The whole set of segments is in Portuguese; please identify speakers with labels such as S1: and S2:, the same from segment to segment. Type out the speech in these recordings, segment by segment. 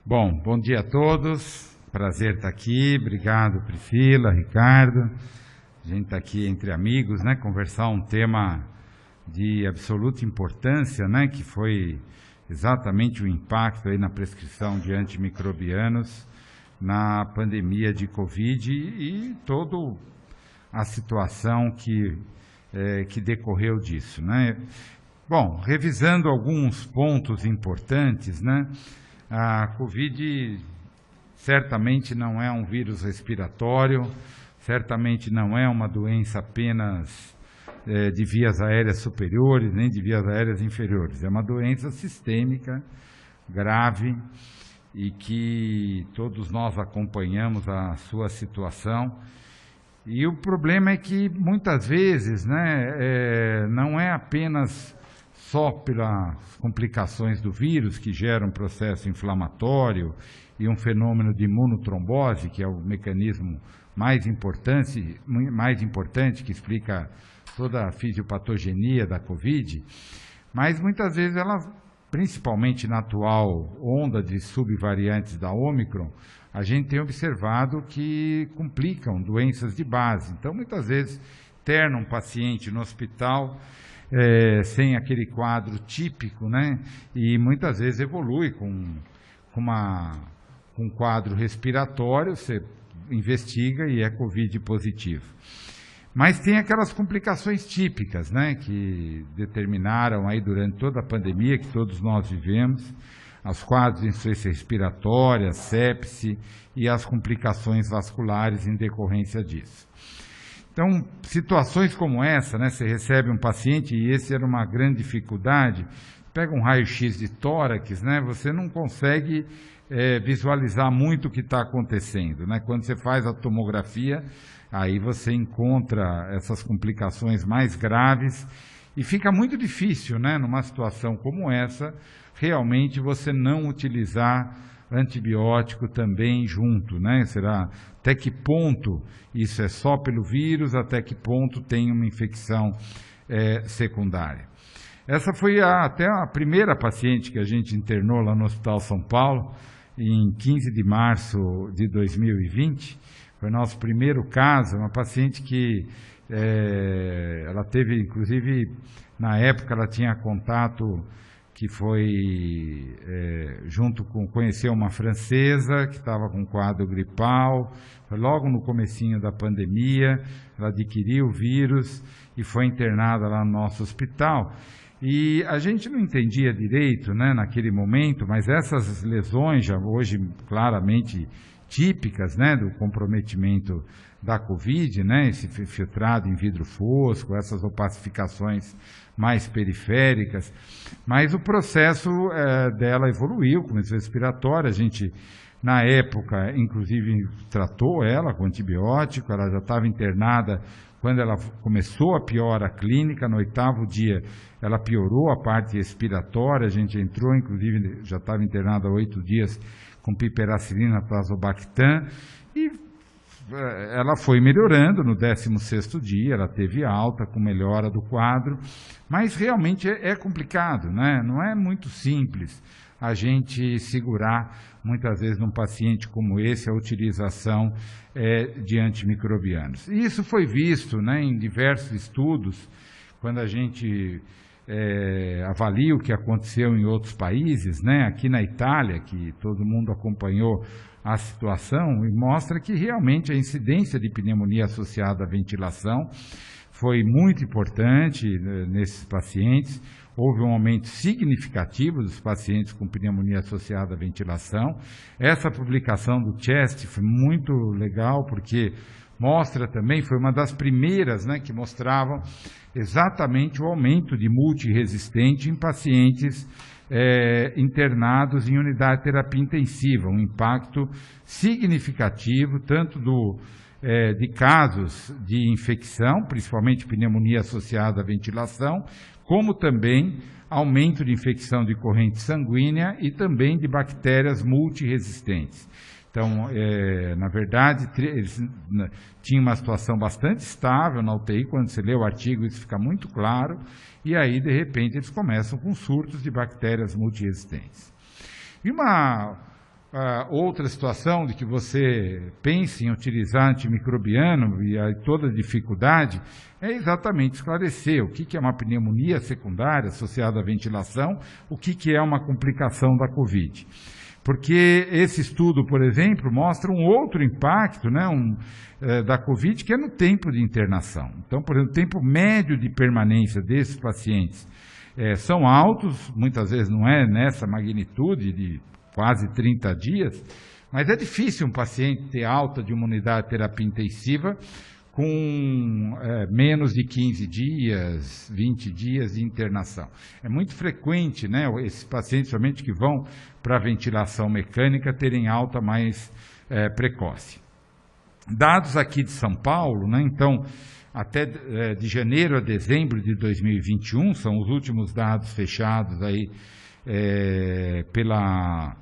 S1: Bom dia a todos, prazer estar aqui, obrigado Priscila, Ricardo, a gente está aqui entre amigos, né, conversar um tema de absoluta importância, né, que foi exatamente o impacto aí na prescrição de antimicrobianos na pandemia de Covid e toda a situação que decorreu disso, né. Bom, revisando alguns pontos importantes, né, a Covid certamente não é um vírus respiratório, certamente não é uma doença apenas de vias aéreas superiores, nem de vias aéreas inferiores. É uma doença sistêmica, grave, e que todos nós acompanhamos a sua situação. E o problema é que, muitas vezes, né, não é apenas só pelas complicações do vírus, que geram um processo inflamatório e um fenômeno de imunotrombose, que é o mecanismo mais importante que explica toda a fisiopatogenia da Covid, mas muitas vezes ela, principalmente na atual onda de subvariantes da Ômicron, a gente tem observado que complicam doenças de base. Então, muitas vezes, interna um paciente no hospital sem aquele quadro típico, né? E muitas vezes evolui com um quadro respiratório, você investiga e é Covid positivo. Mas tem aquelas complicações típicas, né? Que determinaram aí durante toda a pandemia que todos nós vivemos, os quadros de insuficiência respiratória, sepse e as complicações vasculares em decorrência disso. Então, situações como essa, né, você recebe um paciente, e esse era uma grande dificuldade, pega um raio-x de tórax, né, você não consegue visualizar muito o que está acontecendo, né? Quando você faz a tomografia, aí você encontra essas complicações mais graves e fica muito difícil, né, numa situação como essa, realmente você não utilizar antibiótico também junto, né? Será até que ponto isso é só pelo vírus, até que ponto tem uma infecção secundária. Essa foi até a primeira paciente que a gente internou lá no Hospital São Paulo, em 15 de março de 2020, foi nosso primeiro caso, uma paciente que ela teve, inclusive, na época ela tinha contato que foi conheceu uma francesa que estava com quadro gripal, foi logo no comecinho da pandemia, ela adquiriu o vírus e foi internada lá no nosso hospital. E a gente não entendia direito, né, naquele momento, mas essas lesões já hoje claramente típicas, né, do comprometimento da Covid, né, esse filtrado em vidro fosco, essas opacificações mais periféricas, mas o processo dela evoluiu com insuficiência respiratória. A gente, na época, inclusive, tratou ela com antibiótico, ela já estava internada quando ela começou a piora clínica, no 8º dia ela piorou a parte respiratória, a gente entrou, inclusive, já estava internada há 8 dias com piperacilina, tazobactam, e ela foi melhorando. No 16º dia, ela teve alta com melhora do quadro, mas realmente é complicado, né? Não é muito simples a gente segurar, muitas vezes, num paciente como esse, a utilização de antimicrobianos. E isso foi visto, né, em diversos estudos, quando a gente avalia o que aconteceu em outros países, né, aqui na Itália, que todo mundo acompanhou a situação, e mostra que realmente a incidência de pneumonia associada à ventilação foi muito importante nesses pacientes. Houve um aumento significativo dos pacientes com pneumonia associada à ventilação. Essa publicação do CHEST foi muito legal, porque mostra também, foi uma das primeiras, né, que mostravam exatamente o aumento de multiresistente em pacientes internados em unidade de terapia intensiva, um impacto significativo, tanto de casos de infecção, principalmente pneumonia associada à ventilação, como também aumento de infecção de corrente sanguínea e também de bactérias multiresistentes. Então, na verdade, eles tinham uma situação bastante estável na UTI. Quando você lê o artigo, isso fica muito claro, e aí, de repente, eles começam com surtos de bactérias multiresistentes. E outra situação de que você pense em utilizar antimicrobiano e toda a dificuldade é exatamente esclarecer o que é uma pneumonia secundária associada à ventilação, o que é uma complicação da Covid. Porque esse estudo, por exemplo, mostra um outro impacto, né, da Covid, que é no tempo de internação. Então, por exemplo, o tempo médio de permanência desses pacientes são altos, muitas vezes não é nessa magnitude de quase 30 dias, mas é difícil um paciente ter alta de uma unidade de terapia intensiva com menos de 15 dias, 20 dias de internação. É muito frequente, né, esses pacientes, somente que vão para a ventilação mecânica, terem alta mais precoce. Dados aqui de São Paulo, né, então, até de janeiro a dezembro de 2021, são os últimos dados fechados aí pela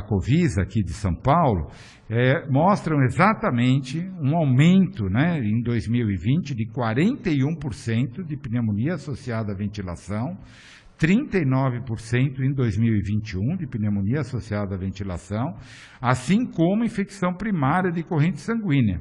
S1: Covisa aqui de São Paulo, mostram exatamente um aumento, né, em 2020 de 41% de pneumonia associada à ventilação, 39% em 2021 de pneumonia associada à ventilação, assim como infecção primária de corrente sanguínea.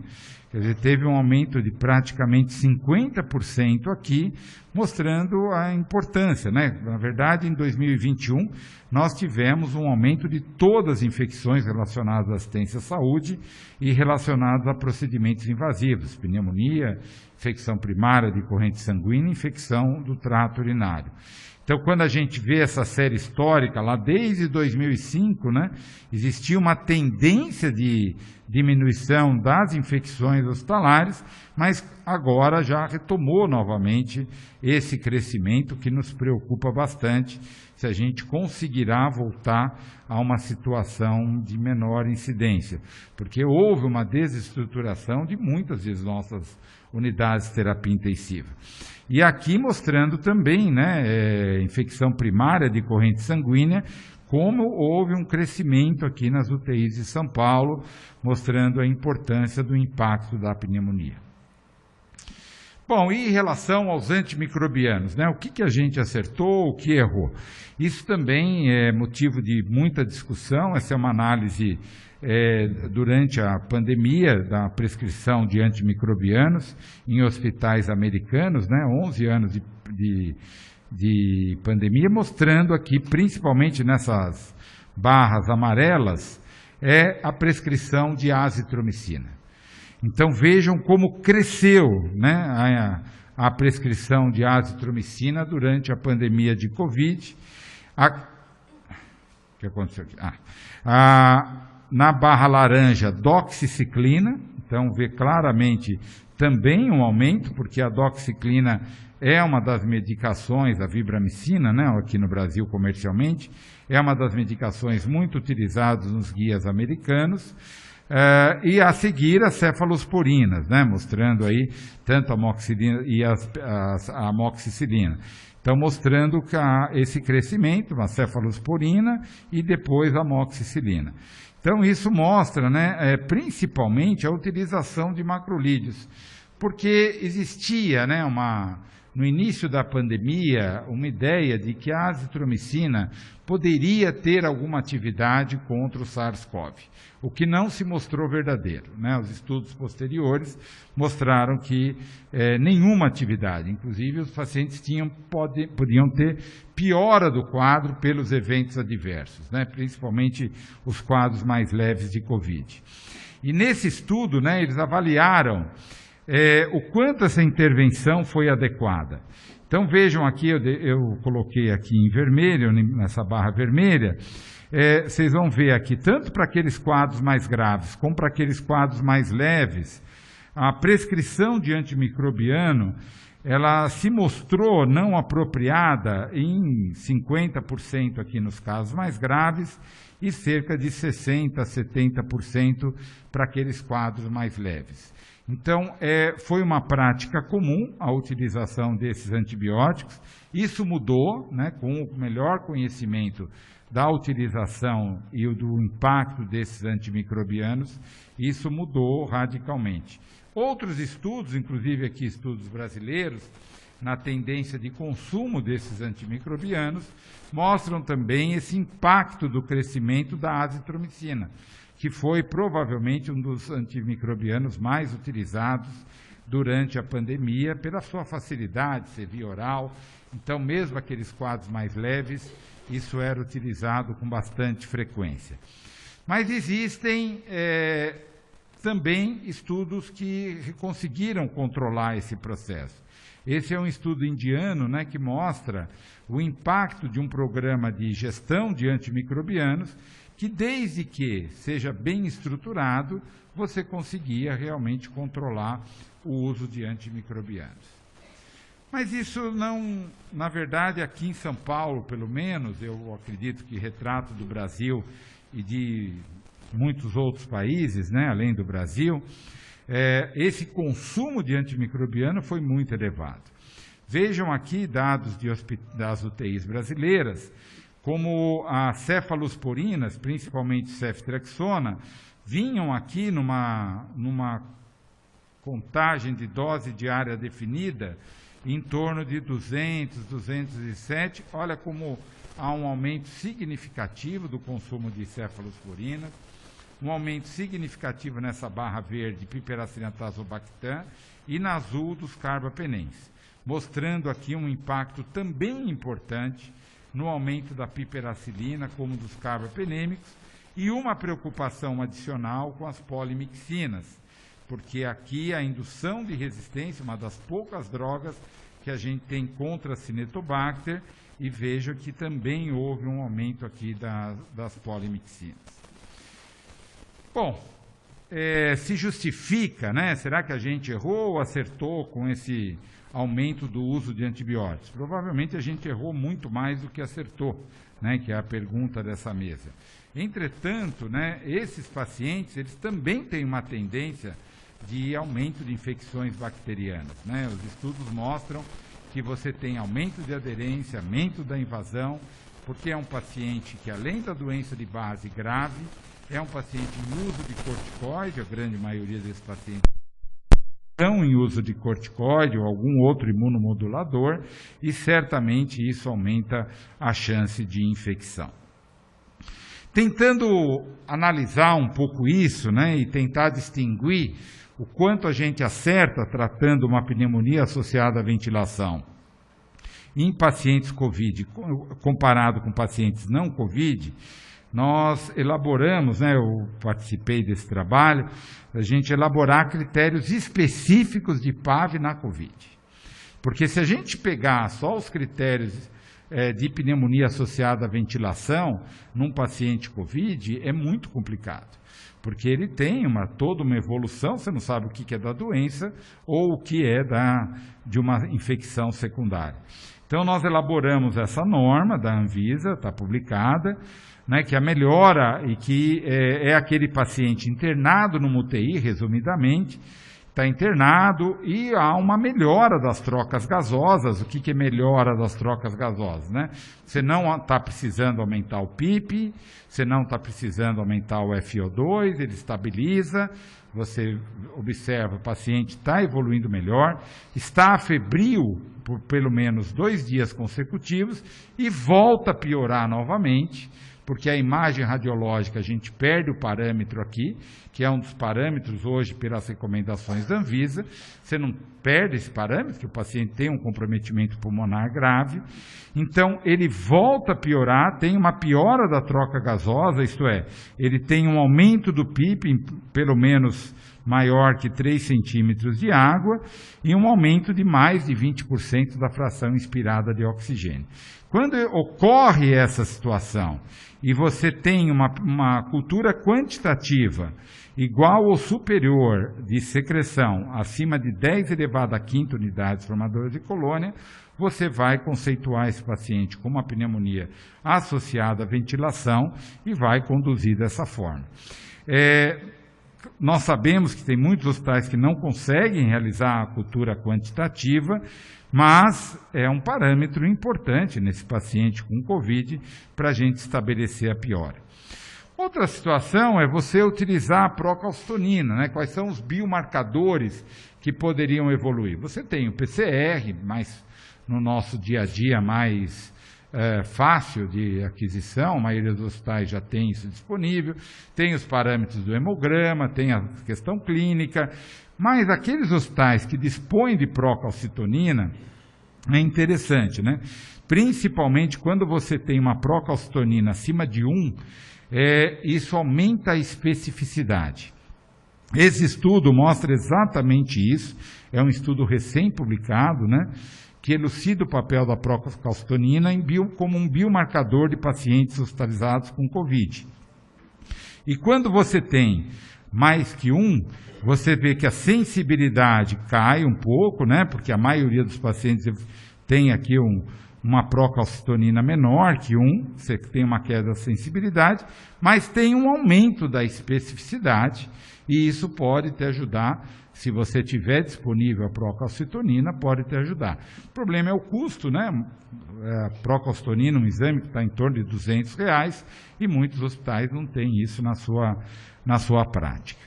S1: Quer dizer, teve um aumento de praticamente 50% aqui, mostrando a importância, né? Na verdade, em 2021, nós tivemos um aumento de todas as infecções relacionadas à assistência à saúde e relacionadas a procedimentos invasivos, pneumonia, infecção primária de corrente sanguínea, infecção do trato urinário. Então, quando a gente vê essa série histórica, lá desde 2005, né, existia uma tendência de diminuição das infecções hospitalares, mas agora já retomou novamente esse crescimento que nos preocupa bastante, se a gente conseguirá voltar a uma situação de menor incidência, porque houve uma desestruturação de muitas das nossas unidades de terapia intensiva. E aqui mostrando também, né, infecção primária de corrente sanguínea, como houve um crescimento aqui nas UTIs de São Paulo, mostrando a importância do impacto da pneumonia. Bom, e em relação aos antimicrobianos, né, o que a gente acertou, o que errou? Isso também é motivo de muita discussão, essa é uma análise durante a pandemia da prescrição de antimicrobianos em hospitais americanos, né, 11 anos de pandemia, mostrando aqui, principalmente nessas barras amarelas, a prescrição de azitromicina. Então vejam como cresceu, né, a prescrição de azitromicina durante a pandemia de Covid. O que aconteceu aqui? Na barra laranja, doxiciclina, então vê claramente também um aumento, porque a doxiciclina é uma das medicações, a vibramicina, né, aqui no Brasil comercialmente, é uma das medicações muito utilizadas nos guias americanos, e a seguir as cefalosporinas, né, mostrando aí tanto a amoxicilina e a amoxicilina. Então, mostrando que esse crescimento, a cefalosporina e depois a amoxicilina. Então, isso mostra, né, principalmente a utilização de macrolídeos, porque existia, né, no início da pandemia, uma ideia de que a azitromicina poderia ter alguma atividade contra o SARS-CoV, o que não se mostrou verdadeiro, né? Os estudos posteriores mostraram que nenhuma atividade, inclusive os pacientes podiam ter piora do quadro pelos eventos adversos, né? Principalmente os quadros mais leves de Covid. E nesse estudo, né, eles avaliaram o quanto essa intervenção foi adequada. Então vejam aqui, eu coloquei aqui em vermelho, nessa barra vermelha, vocês vão ver aqui, tanto para aqueles quadros mais graves, como para aqueles quadros mais leves, a prescrição de antimicrobiano, ela se mostrou não apropriada em 50% aqui nos casos mais graves e cerca de 60% a 70% para aqueles quadros mais leves. Então, foi uma prática comum a utilização desses antibióticos. Isso mudou, né, com o melhor conhecimento da utilização e do impacto desses antimicrobianos, isso mudou radicalmente. Outros estudos, inclusive aqui estudos brasileiros, na tendência de consumo desses antimicrobianos, mostram também esse impacto do crescimento da azitromicina, que foi provavelmente um dos antimicrobianos mais utilizados durante a pandemia, pela sua facilidade, ser via oral. Então, mesmo aqueles quadros mais leves, isso era utilizado com bastante frequência. Mas existem também estudos que conseguiram controlar esse processo. Esse é um estudo indiano, né, que mostra o impacto de um programa de gestão de antimicrobianos, que desde que seja bem estruturado, você conseguia realmente controlar o uso de antimicrobianos. Mas isso não, na verdade, aqui em São Paulo, pelo menos, eu acredito que retrato do Brasil e de muitos outros países, né, além do Brasil, esse consumo de antimicrobiano foi muito elevado. Vejam aqui dados das UTIs brasileiras, como as cefalosporinas, principalmente ceftriaxona, vinham aqui numa contagem de dose diária definida em torno de 200, 207. Olha como há um aumento significativo do consumo de cefalosporinas, um aumento significativo nessa barra verde, piperacilina tazobactam, e na azul dos carbapenens, mostrando aqui um impacto também importante no aumento da piperacilina, como dos carbapenêmicos, e uma preocupação adicional com as polimixinas, porque aqui a indução de resistência, uma das poucas drogas que a gente tem contra a Cinetobacter, e veja que também houve um aumento aqui das polimixinas. Bom, se justifica, né? Será que a gente errou ou acertou com esse aumento do uso de antibióticos? Provavelmente a gente errou muito mais do que acertou, né? Que é a pergunta dessa mesa. Entretanto, né, esses pacientes, eles também têm uma tendência de aumento de infecções bacterianas, né? Os estudos mostram que você tem aumento de aderência, aumento da invasão, porque é um paciente que, além da doença de base grave, é um paciente em uso de corticoide, a grande maioria desses pacientes estão em uso de corticoide ou algum outro imunomodulador, e certamente isso aumenta a chance de infecção. Tentando analisar um pouco isso, né, e tentar distinguir o quanto a gente acerta tratando uma pneumonia associada à ventilação em pacientes COVID, comparado com pacientes não COVID, nós elaboramos, né, eu participei desse trabalho, a gente elaborar critérios específicos de PAV na COVID. Porque se a gente pegar só os critérios de pneumonia associada à ventilação num paciente COVID, é muito complicado. Porque ele tem toda uma evolução, você não sabe o que é da doença ou o que é de uma infecção secundária. Então, nós elaboramos essa norma da Anvisa, está publicada, né, que a melhora e que é aquele paciente internado no UTI, resumidamente, está internado e há uma melhora das trocas gasosas. O que é melhora das trocas gasosas, né? Você não está precisando aumentar o PIP, você não está precisando aumentar o FiO2, ele estabiliza, você observa, o paciente está evoluindo melhor, está febril por pelo menos 2 dias consecutivos e volta a piorar novamente, porque a imagem radiológica, a gente perde o parâmetro aqui, que é um dos parâmetros hoje pelas recomendações da Anvisa. Você não perde esse parâmetro, que o paciente tem um comprometimento pulmonar grave. Então, ele volta a piorar, tem uma piora da troca gasosa, isto é, ele tem um aumento do PIP, pelo menos maior que 3 centímetros de água, e um aumento de mais de 20% da fração inspirada de oxigênio. Quando ocorre essa situação e você tem uma cultura quantitativa igual ou superior de secreção acima de 10 elevado a quinta unidades formadoras de colônia, você vai conceituar esse paciente como uma pneumonia associada à ventilação e vai conduzir dessa forma. Nós sabemos que tem muitos hospitais que não conseguem realizar a cultura quantitativa, mas é um parâmetro importante nesse paciente com COVID para a gente estabelecer a piora. Outra situação é você utilizar a procalcitonina, né? Quais são os biomarcadores que poderiam evoluir? Você tem o PCR, mais no nosso dia a dia mais fácil de aquisição, a maioria dos hospitais já tem isso disponível, tem os parâmetros do hemograma, tem a questão clínica, mas aqueles hospitais que dispõem de procalcitonina, é interessante, né? Principalmente quando você tem uma procalcitonina acima de 1, isso aumenta a especificidade. Esse estudo mostra exatamente isso, é um estudo recém-publicado, né, que elucida o papel da procalcitonina como um biomarcador de pacientes hospitalizados com Covid. E quando você tem mais que 1, você vê que a sensibilidade cai um pouco, né, porque a maioria dos pacientes tem aqui uma procalcitonina menor que 1, você tem uma queda da sensibilidade, mas tem um aumento da especificidade, e isso pode te ajudar, se você tiver disponível a procalcitonina, pode te ajudar. O problema é o custo, né? A procalcitonina, um exame que está em torno de R$200, e muitos hospitais não têm isso na sua prática.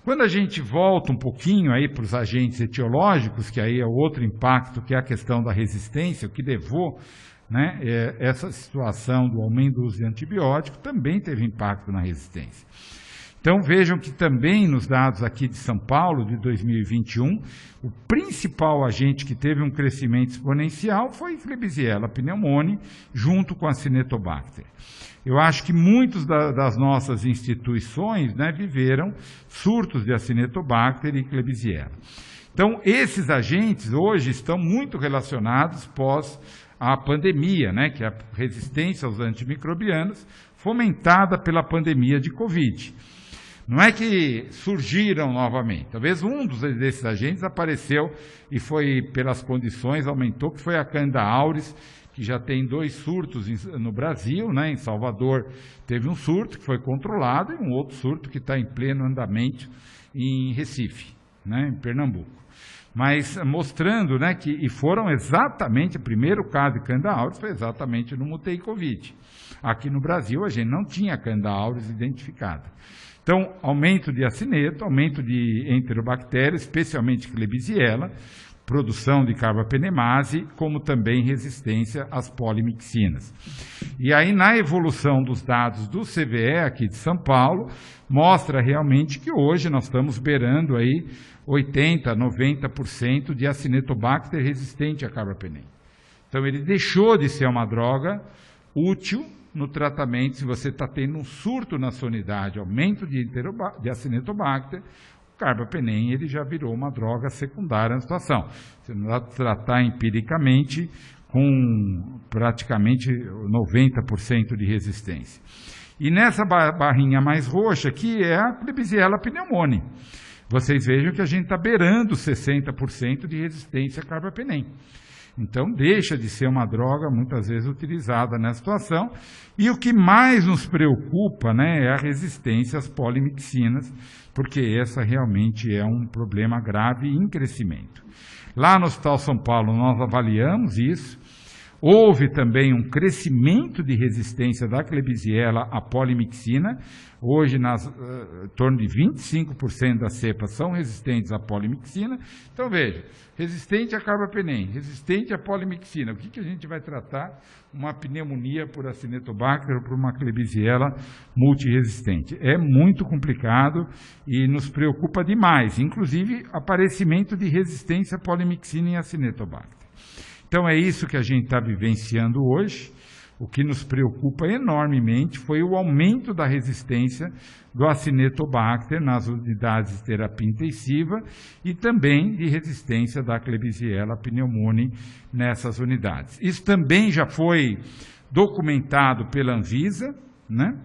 S1: Quando a gente volta um pouquinho aí para os agentes etiológicos, que aí é outro impacto, que é a questão da resistência, o que levou, né, essa situação do aumento do uso de antibiótico também teve impacto na resistência. Então vejam que também nos dados aqui de São Paulo, de 2021, o principal agente que teve um crescimento exponencial foi a Klebsiella pneumoniae, junto com a Acinetobacter. Eu acho que muitas das nossas instituições, né, viveram surtos de Acinetobacter e Klebsiella. Então, esses agentes hoje estão muito relacionados pós a pandemia, né, que é a resistência aos antimicrobianos, fomentada pela pandemia de Covid. Não é que surgiram novamente. Talvez um desses agentes apareceu e foi, pelas condições, aumentou, que foi a Candida auris, que já tem 2 surtos no Brasil, né? Em Salvador teve um surto que foi controlado e um outro surto que está em pleno andamento em Recife, né? Em Pernambuco. Mas mostrando, né, e foram exatamente, o primeiro caso de Candida auris foi exatamente no UTI Covid. Aqui no Brasil a gente não tinha Candida auris identificada. Então, aumento de acineto, aumento de enterobactéria, especialmente Klebsiella, produção de carbapenemase, como também resistência às polimixinas. E aí, na evolução dos dados do CVE aqui de São Paulo, mostra realmente que hoje nós estamos beirando aí 80%, 90% de Acinetobacter resistente a carbapenem. Então, ele deixou de ser uma droga útil no tratamento. Se você está tendo um surto na sua unidade, aumento de Acinetobacter, o carbapenem ele já virou uma droga secundária na situação. Você não vai tratar empiricamente com praticamente 90% de resistência. E nessa barrinha mais roxa aqui é a Klebsiella pneumoniae. Vocês vejam que a gente está beirando 60% de resistência a carbapenem. Então, deixa de ser uma droga, muitas vezes, utilizada nessa situação. E o que mais nos preocupa, né, é a resistência às polimixinas, porque essa realmente é um problema grave em crescimento. Lá no Hospital São Paulo, nós avaliamos isso. Houve também um crescimento de resistência da Klebsiella à polimixina. Hoje, em torno de 25% das cepas são resistentes à polimixina. Então, veja, resistente a carbapenem, resistente à polimixina. O que a gente vai tratar? Uma pneumonia por Acinetobacter ou por uma Klebsiella multiresistente. É muito complicado e nos preocupa demais, inclusive aparecimento de resistência à polimixina em Acinetobacter. Então, é isso que a gente está vivenciando hoje. O que nos preocupa enormemente foi o aumento da resistência do Acinetobacter nas unidades de terapia intensiva e também de resistência da Klebsiella pneumoniae nessas unidades. Isso também já foi documentado pela Anvisa, né?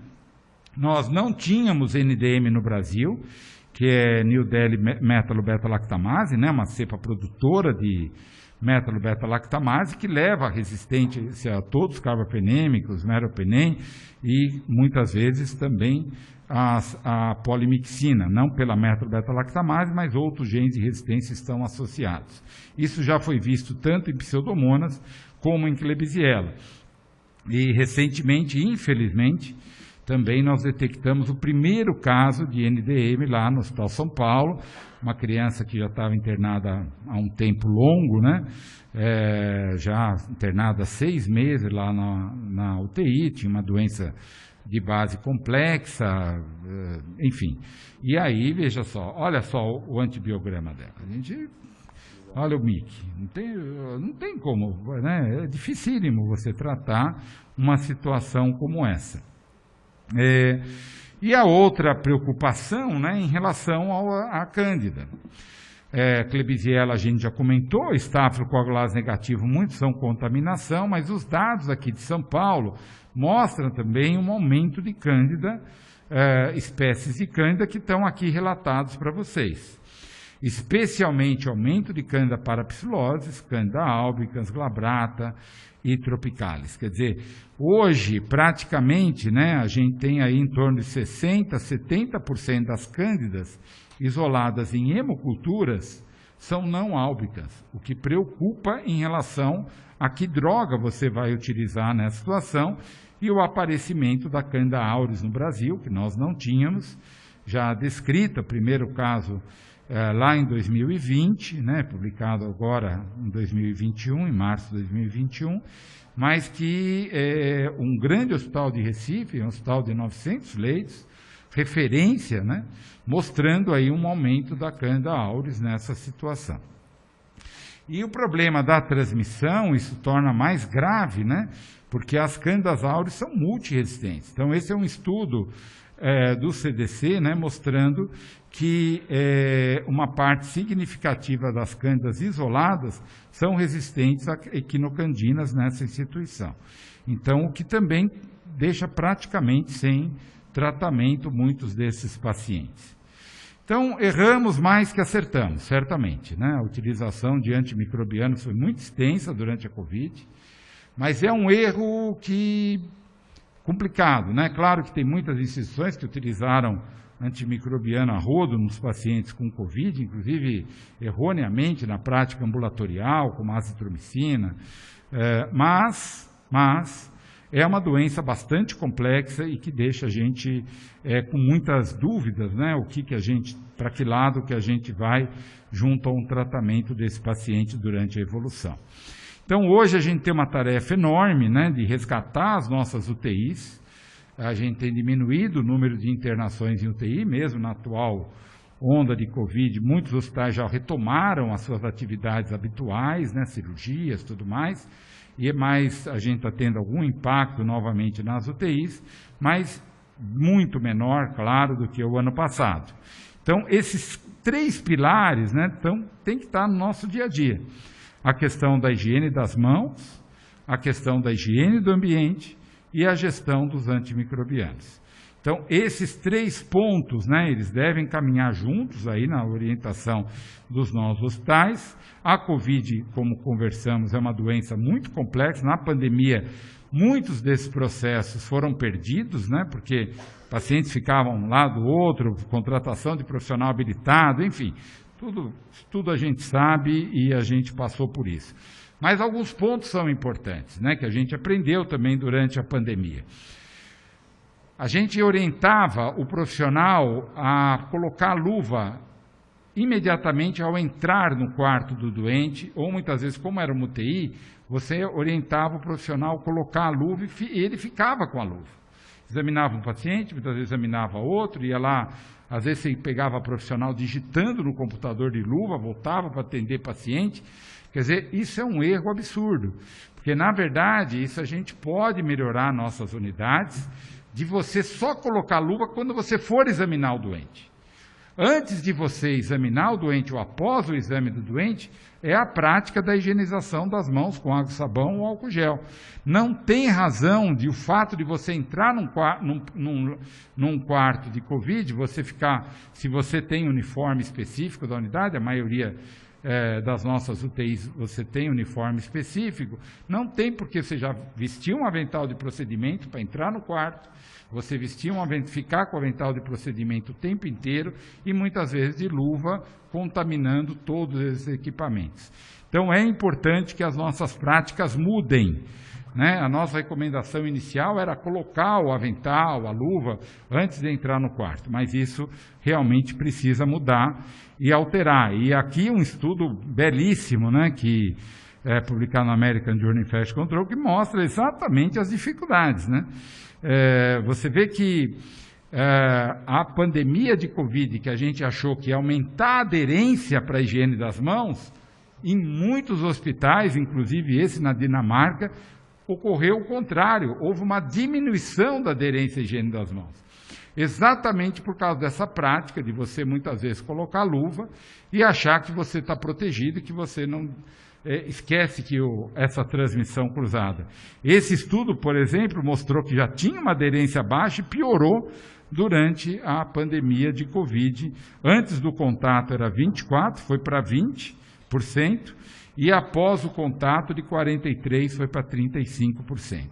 S1: Nós não tínhamos NDM no Brasil, que é Nildelli-metalobeta-lactamase, né? Uma cepa produtora de metalobeta-lactamase, que leva a resistência a todos os carbapenêmicos, meropenem e muitas vezes também a polimixina, não pela metalobeta-lactamase, mas outros genes de resistência estão associados. Isso já foi visto tanto em Pseudomonas como em Klebsiella. E recentemente, infelizmente, também nós detectamos o primeiro caso de NDM lá no Hospital São Paulo, uma criança que já estava internada há um tempo longo, né? Já internada há 6 meses lá na UTI, tinha uma doença de base complexa, enfim. E aí, veja só, olha só o antibiograma dela. A gente, olha o MIC, não tem como, né? É dificílimo você tratar uma situação como essa. E a outra preocupação, né, em relação à Cândida. Klebsiella a gente já comentou, Staphylococcus negativo, muitos são contaminação, mas os dados aqui de São Paulo mostram também um aumento de Cândida, espécies de Cândida que estão aqui relatados para vocês. Especialmente aumento de Cândida parapsilosis, Cândida albicans, glabrata e tropicalis. Quer dizer, hoje, praticamente, né, a gente tem aí em torno de 60%, 70% das Cândidas isoladas em hemoculturas são não álbicas, o que preocupa em relação a que droga você vai utilizar nessa situação e o aparecimento da Cândida auris no Brasil, que nós não tínhamos, já descrita, o primeiro caso lá em 2020, né, publicado agora em 2021, em março de 2021, mas que um grande hospital de Recife, um hospital de 900 leitos, referência, né, mostrando aí um aumento da Cândida auris nessa situação. E o problema da transmissão, isso torna mais grave, né, porque as Cândidas auris são multiresistentes. Então, esse é um estudo do CDC, né, mostrando que uma parte significativa das Cândidas isoladas são resistentes a equinocandinas nessa instituição. Então, o que também deixa praticamente sem tratamento muitos desses pacientes. Então, erramos mais que acertamos, certamente, né? A utilização de antimicrobianos foi muito extensa durante a Covid, mas é um erro complicado, né? Claro que tem muitas instituições que utilizaram antimicrobiano a rodo nos pacientes com Covid, inclusive erroneamente na prática ambulatorial, como a azitromicina, mas é uma doença bastante complexa e que deixa a gente com muitas dúvidas, né? Para que lado que a gente vai junto a um tratamento desse paciente durante a evolução. Então, hoje a gente tem uma tarefa enorme, né, de resgatar as nossas UTIs. A gente tem diminuído o número de internações em UTI, mesmo na atual onda de Covid, muitos hospitais já retomaram as suas atividades habituais, né, cirurgias, tudo mais, mas a gente está tendo algum impacto novamente nas UTIs, mas muito menor, claro, do que o ano passado. Então, esses 3 pilares, né, tem que estar no nosso dia a dia. A questão da higiene das mãos, a questão da higiene do ambiente e a gestão dos antimicrobianos. Então, esses 3 pontos, né, eles devem caminhar juntos aí na orientação dos nossos hospitais. A Covid, como conversamos, é uma doença muito complexa. Na pandemia, muitos desses processos foram perdidos, né, porque pacientes ficavam um lado do outro, contratação de profissional habilitado, enfim, tudo a gente sabe e a gente passou por isso. Mas alguns pontos são importantes, né, que a gente aprendeu também durante a pandemia. A gente orientava o profissional a colocar a luva imediatamente ao entrar no quarto do doente, ou muitas vezes, como era uma UTI, você orientava o profissional a colocar a luva e ele ficava com a luva. Examinava um paciente, muitas vezes examinava outro, ia lá, às vezes você pegava profissional digitando no computador de luva, voltava para atender paciente. Quer dizer, isso é um erro absurdo, porque na verdade isso a gente pode melhorar nossas unidades, de você só colocar a luva quando você for examinar o doente. Antes de você examinar o doente ou após o exame do doente, é a prática da higienização das mãos com água, sabão ou álcool gel. Não tem razão de o fato de você entrar num quarto de Covid, você ficar, se você tem uniforme específico da unidade, a maioria das nossas UTIs você tem uniforme específico, não tem porque você já vestiu um avental de procedimento para entrar no quarto, você ficar com o avental de procedimento o tempo inteiro e muitas vezes de luva, contaminando todos esses equipamentos. Então é importante que as nossas práticas mudem. né? A nossa recomendação inicial era colocar o avental, a luva, antes de entrar no quarto, mas isso realmente precisa mudar e alterar. E aqui um estudo belíssimo, né, que é publicado no American Journal of Infection Control, que mostra exatamente as dificuldades, né? Você vê que a pandemia de Covid, que a gente achou que ia aumentar a aderência para a higiene das mãos, em muitos hospitais, inclusive esse na Dinamarca, ocorreu o contrário, houve uma diminuição da aderência à higiene das mãos. Exatamente por causa dessa prática de você muitas vezes colocar luva e achar que você está protegido e que você não esquece que essa transmissão cruzada. Esse estudo, por exemplo, mostrou que já tinha uma aderência baixa e piorou durante a pandemia de Covid. Antes do contato era 24%, foi para 20%, e após o contato de 43% foi para 35%.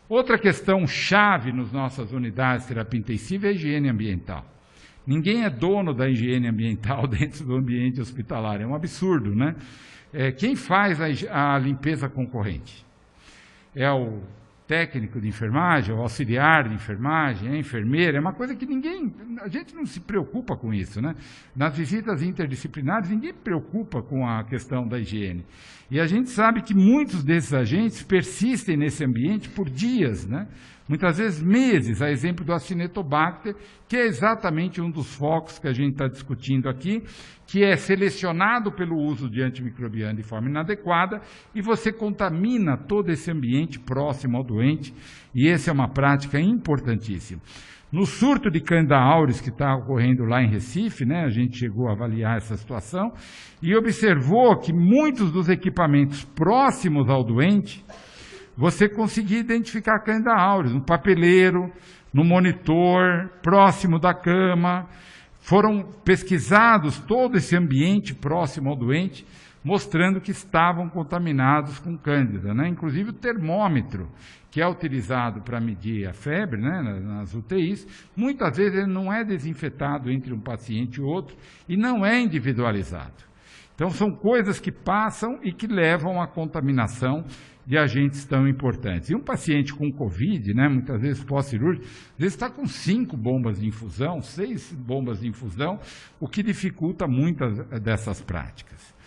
S1: Outra questão chave nas nossas unidades de terapia intensiva é a higiene ambiental. Ninguém é dono da higiene ambiental dentro do ambiente hospitalar, é um absurdo, né? Quem faz a limpeza concorrente? É o técnico de enfermagem, o auxiliar de enfermagem, a enfermeira, é uma coisa que a gente não se preocupa com isso, né? Nas visitas interdisciplinares, ninguém preocupa com a questão da higiene. E a gente sabe que muitos desses agentes persistem nesse ambiente por dias, né? Muitas vezes meses, a exemplo do Acinetobacter, que é exatamente um dos focos que a gente está discutindo aqui, que é selecionado pelo uso de antimicrobiano de forma inadequada e você contamina todo esse ambiente próximo ao doente, e essa é uma prática importantíssima. No surto de Candida auris que está ocorrendo lá em Recife, né, a gente chegou a avaliar essa situação e observou que muitos dos equipamentos próximos ao doente, você conseguia identificar Candida auris no papeleiro, no monitor, próximo da cama. Foram pesquisados todo esse ambiente próximo ao doente, mostrando que estavam contaminados com Cândida, né? Inclusive o termômetro, que é utilizado para medir a febre, né, nas UTIs, muitas vezes ele não é desinfetado entre um paciente e outro e não é individualizado. Então são coisas que passam e que levam à contaminação de agentes tão importantes. E um paciente com Covid, né, muitas vezes pós-cirúrgico, às vezes está com 5 bombas de infusão, 6 bombas de infusão, o que dificulta muitas dessas práticas.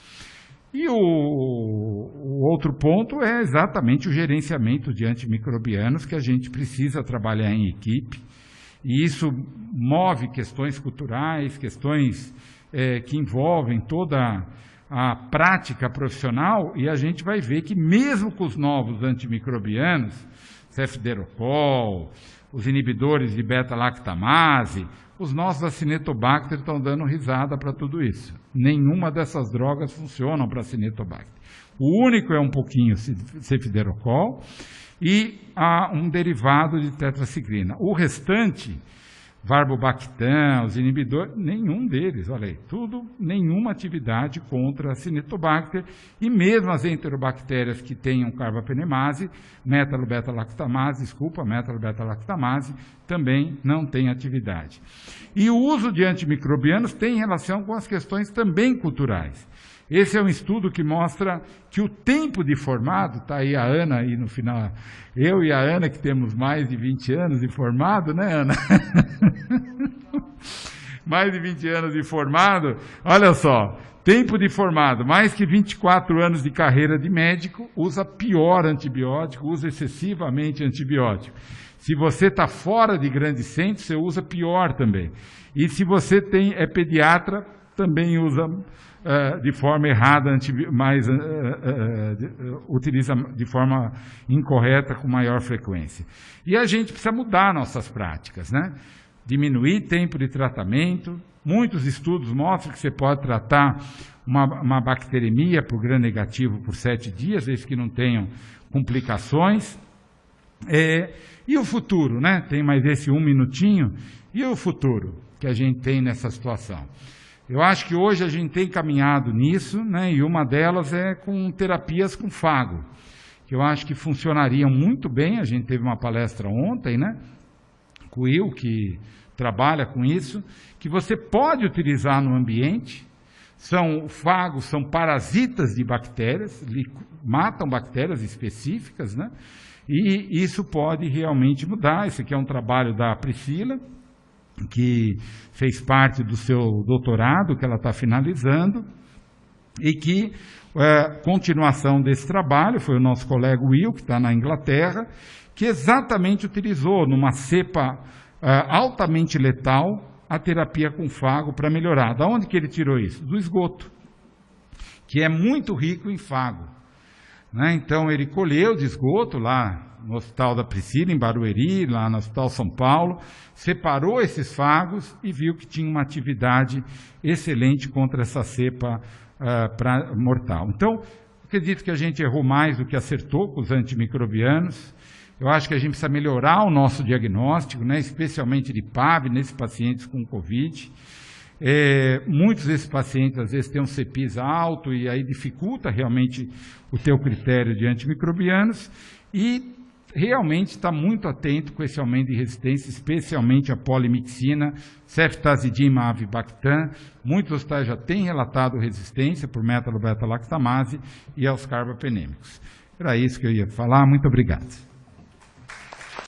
S1: E o outro ponto é exatamente o gerenciamento de antimicrobianos, que a gente precisa trabalhar em equipe, e isso move questões culturais, questões que envolvem toda a prática profissional, e a gente vai ver que mesmo com os novos antimicrobianos, cefderocol, os inibidores de beta-lactamase, os nossos Acinetobacter estão dando risada para tudo isso. Nenhuma dessas drogas funcionam para Acinetobacter. O único é um pouquinho cefderocol e um derivado de tetraciclina. O restante, Varbobactam, os inibidores, nenhum deles, olha aí, nenhuma atividade contra Acinetobacter, e mesmo as enterobactérias que tenham carbapenemase, metalobeta-lactamase, também não tem atividade. E o uso de antimicrobianos tem relação com as questões também culturais. Esse é um estudo que mostra que o tempo de formado, está aí a Ana, aí no final, eu e a Ana, que temos mais de 20 anos de formado, né, Ana? Mais de 20 anos de formado, olha só, tempo de formado, mais que 24 anos de carreira de médico, usa pior antibiótico, usa excessivamente antibiótico. Se você está fora de grandes centros, você usa pior também. E se você é pediatra, também usa de forma errada, utiliza de forma incorreta com maior frequência. E a gente precisa mudar nossas práticas, né? Diminuir tempo de tratamento. Muitos estudos mostram que você pode tratar uma bacteremia por gram negativo por 7 dias, desde que não tenham complicações. E o futuro, né? Tem mais esse 1 minutinho. E o futuro que a gente tem nessa situação? Eu acho que hoje a gente tem caminhado nisso, né? E uma delas é com terapias com fago, que eu acho que funcionariam muito bem. A gente teve uma palestra ontem, né? Com o Will, que trabalha com isso, que você pode utilizar no ambiente Fagos são parasitas de bactérias, matam bactérias específicas, né? E isso pode realmente mudar. Esse aqui é um trabalho da Priscila, que fez parte do seu doutorado, que ela está finalizando, e que, continuação desse trabalho, foi o nosso colega Will, que está na Inglaterra, que exatamente utilizou, numa cepa altamente letal, a terapia com fago para melhorar. Da onde que ele tirou isso? Do esgoto, que é muito rico em fago, né? Então, ele colheu de esgoto lá no Hospital da Priscila, em Barueri, lá no Hospital São Paulo, separou esses fagos e viu que tinha uma atividade excelente contra essa cepa mortal. Então, acredito que a gente errou mais do que acertou com os antimicrobianos. Eu acho que a gente precisa melhorar o nosso diagnóstico, né, especialmente de PAV, nesses pacientes com Covid. Muitos desses pacientes, às vezes, têm um CEPIS alto e aí dificulta realmente o teu critério de antimicrobianos. E realmente está muito atento com esse aumento de resistência, especialmente a polimixina, ceftazidima avibactam. Muitos hospitais já têm relatado resistência por metalobeta-lactamase e aos carbapenêmicos. Era isso que eu ia falar. Muito obrigado.